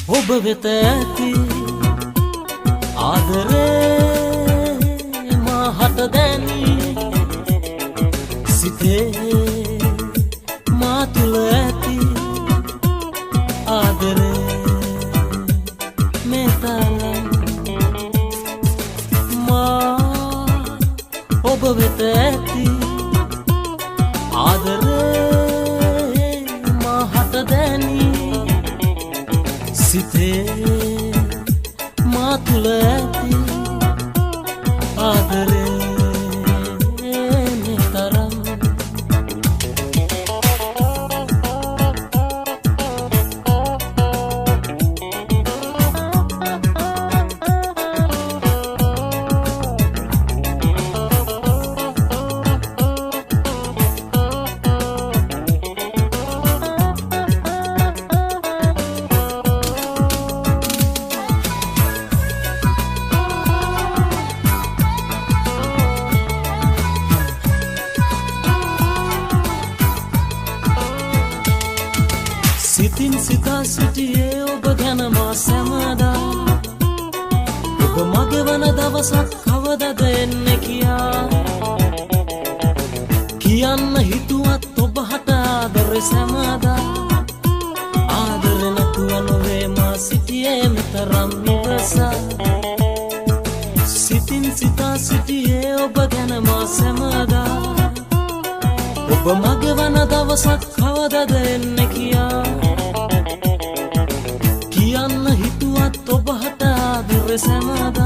ඔබ වෙත ඇති ආදරේ මාහට දැනී සිතේ මා තුළ ඇති ආදරේ මේ තරම් මා ඔබ වෙත ඇති ආදරේ මාහට දැනී සිතේ මා තුළ ඇති ආදරේ මේ තරම් සිතින් සිතා සිටියේ ඔබ ගැන මා සැමදා ඔබ මගේ වන දවසක් කවදද එන්නේ කියා කියන්න හිතුවත් ඔබ හට ආදරේ සැමදා ආදරේ නැතුව නොවේ මා සිටියේ මෙතරම් නිවසා සිතින් සිතා සිටියේ ඔබ ගැන මා සැමදා ඔබ මගේ වන දවසක් කවදද එන්නේ කියා කියන්න හිතුවත් ඔබ හට ආදරේ සැමදා